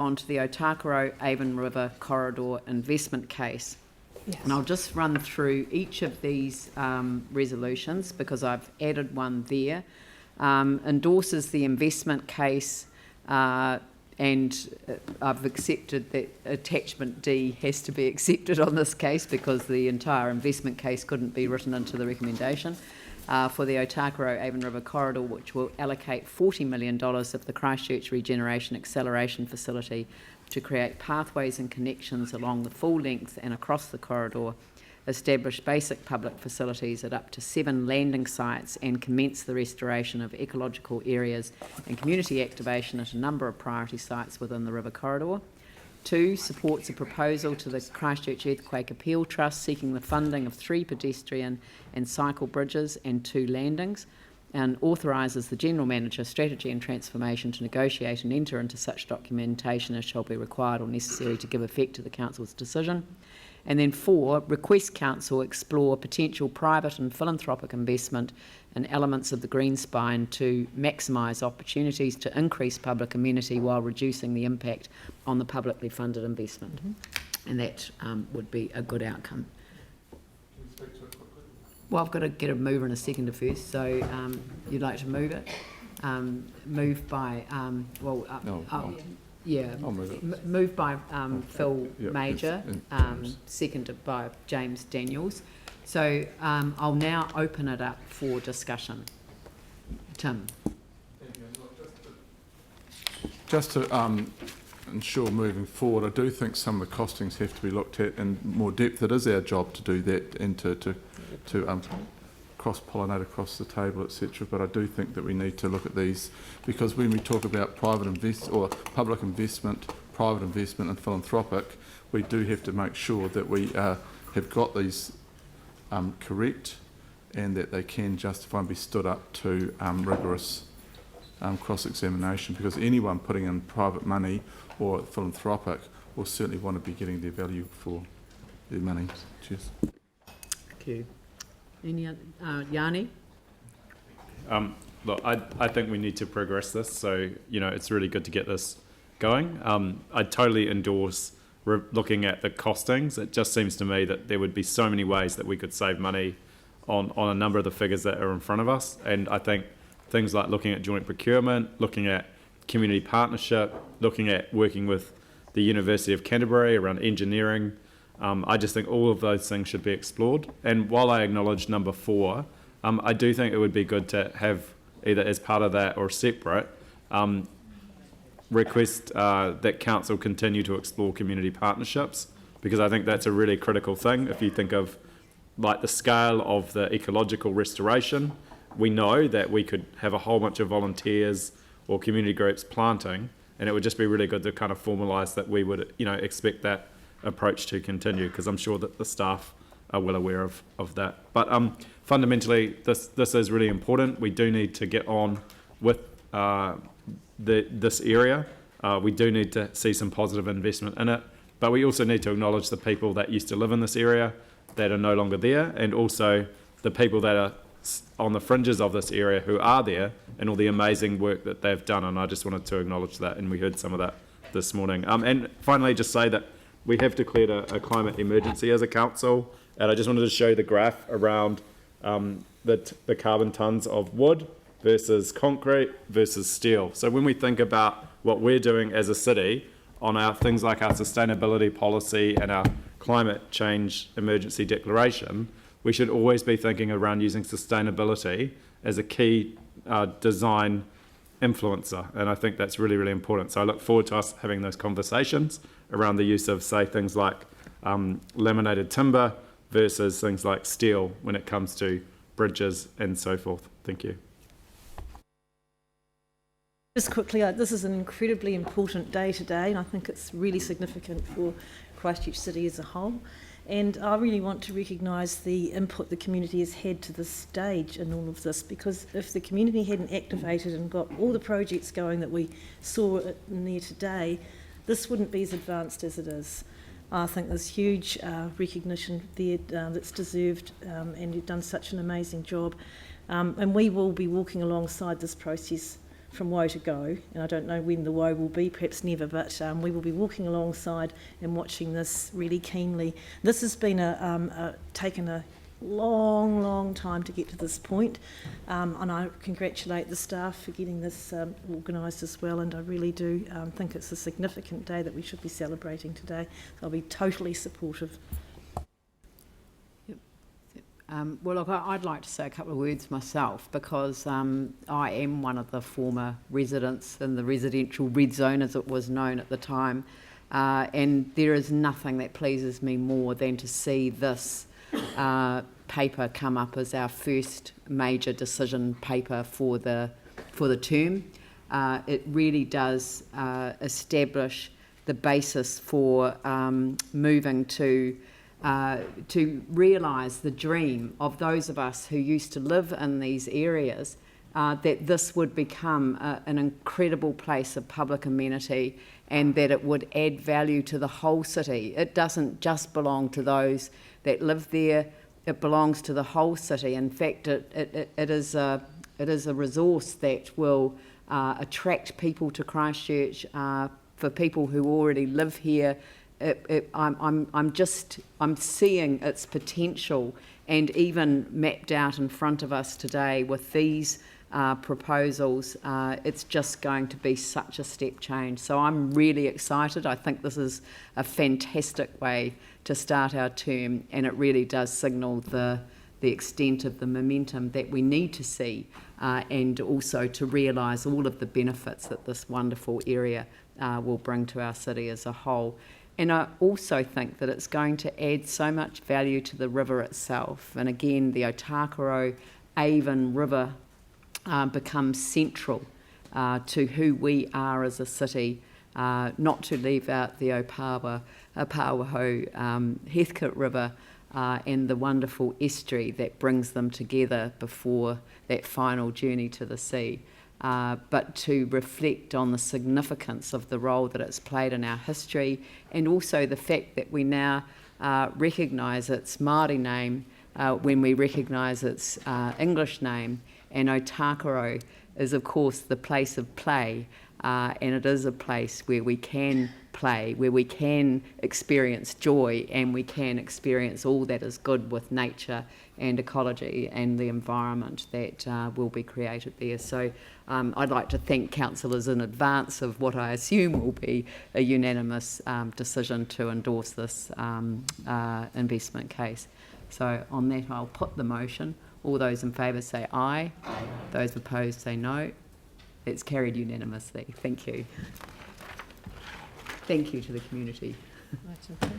On to the Otākāro Avon River corridor investment case. Yes. And I'll just run through each of these resolutions because I've added one there. Endorses the investment case and I've accepted that attachment D has to be accepted on this case because the entire investment case couldn't be written into the recommendation. For the Otākāro Avon River corridor, which will allocate $40 million of the Christchurch Regeneration Acceleration Facility to create pathways and connections along the full length and across the corridor, establish basic public facilities at up to 7 landing sites and commence the restoration of ecological areas and community activation at a number of priority sites within the river corridor. 2, supports a proposal to the Christchurch Earthquake Appeal Trust seeking the funding of 3 pedestrian and cycle bridges and 2 landings, and authorises the General Manager, Strategy and Transformation to negotiate and enter into such documentation as shall be required or necessary to give effect to the Council's decision. And then 4, request Council explore potential private and philanthropic investment in elements of the Green Spine to maximise opportunities to increase public amenity while reducing the impact on the publicly funded investment. And that would be a good outcome. Well, I've got to get a mover and a seconder first, so you'd like to move it? Moved by, yeah, I'll move it. Moved by Phil Major, seconded by James Daniels. So I'll now open it up for discussion. Tim. Just to ensure moving forward, I do think some of the costings have to be looked at in more depth. It is our job to do that and to cross-pollinate across the table, etc. But I do think that we need to look at these because when we talk about public investment, private investment and philanthropic, we do have to make sure that we have got these correct and that they can justify and be stood up to rigorous cross-examination, because anyone putting in private money or philanthropic will certainly want to be getting their value for their money. Cheers. Thank you. Any other? Yanni? Look, I think we need to progress this, so it's really good to get this going. I totally endorse looking at the costings. It just seems to me that there would be so many ways that we could save money on a number of the figures that are in front of us, and I think things like looking at joint procurement, looking at community partnership, looking at working with the University of Canterbury around engineering, I just think all of those things should be explored. And while I acknowledge number 4, I do think it would be good to have either as part of that or separate request that council continue to explore community partnerships, because I think that's a really critical thing. If you think of like the scale of the ecological restoration, we know that we could have a whole bunch of volunteers or community groups planting, and it would just be really good to kind of formalise that we would expect that approach to continue, because I'm sure that the staff are well aware of that. But fundamentally, this is really important. We do need to get on with this area. We do need to see some positive investment in it, but we also need to acknowledge the people that used to live in this area that are no longer there, and also the people that are on the fringes of this area who are there and all the amazing work that they've done. And I just wanted to acknowledge that, and we heard some of that this morning. And finally, just say that we have declared a climate emergency as a council, and I just wanted to show the graph around the carbon tonnes of wood versus concrete versus steel. So when we think about what we're doing as a city on our things like our sustainability policy and our climate change emergency declaration, we should always be thinking around using sustainability as a key design influencer, and I think that's really, really important. So I look forward to us having those conversations around the use of, say, things like laminated timber versus things like steel when it comes to bridges and so forth. Thank you. Just quickly, this is an incredibly important day today, and I think it's really significant for Christchurch City as a whole. And I really want to recognise the input the community has had to this stage in all of this, because if the community hadn't activated and got all the projects going that we saw in there today, this wouldn't be as advanced as it is. I think there's huge recognition there that's deserved, and you've done such an amazing job. And we will be walking alongside this process from woe to go, and I don't know when the woe will be, perhaps never, but we will be walking alongside and watching this really keenly. This has been taken a long time to get to this point, and I congratulate the staff for getting this organised as well, and I really do think it's a significant day that we should be celebrating today. So I'll be totally supportive. Well, look, I'd like to say a couple of words myself, because I am one of the former residents in the residential red zone, as it was known at the time, and there is nothing that pleases me more than to see this paper come up as our first major decision paper for the term. It really does establish the basis for moving to realise the dream of those of us who used to live in these areas, that this would become an incredible place of public amenity, and that it would add value to the whole city. It doesn't just belong to those that live there, it belongs to the whole city. In fact, it is a resource that will attract people to Christchurch, for people who already live here. I'm seeing its potential, and even mapped out in front of us today with these proposals, it's just going to be such a step change. So I'm really excited. I think this is a fantastic way to start our term, and it really does signal the extent of the momentum that we need to see, and also to realise all of the benefits that this wonderful area will bring to our city as a whole. And I also think that it's going to add so much value to the river itself. And again, the Otākāro Avon River becomes central to who we are as a city, not to leave out the Opawaho Heathcote River and the wonderful estuary that brings them together before that final journey to the sea. But to reflect on the significance of the role that it's played in our history, and also the fact that we now recognise its Māori name when we recognise its English name. And Otākāro is, of course, the place of play, and it is a place where we can play, where we can experience joy, and we can experience all that is good with nature and ecology and the environment that will be created there. So I'd like to thank councillors in advance of what I assume will be a unanimous decision to endorse this investment case. So on that, I'll put the motion. All those in favour say aye. Those opposed say no. It's carried unanimously. Thank you. Thank you to the community. Right, okay.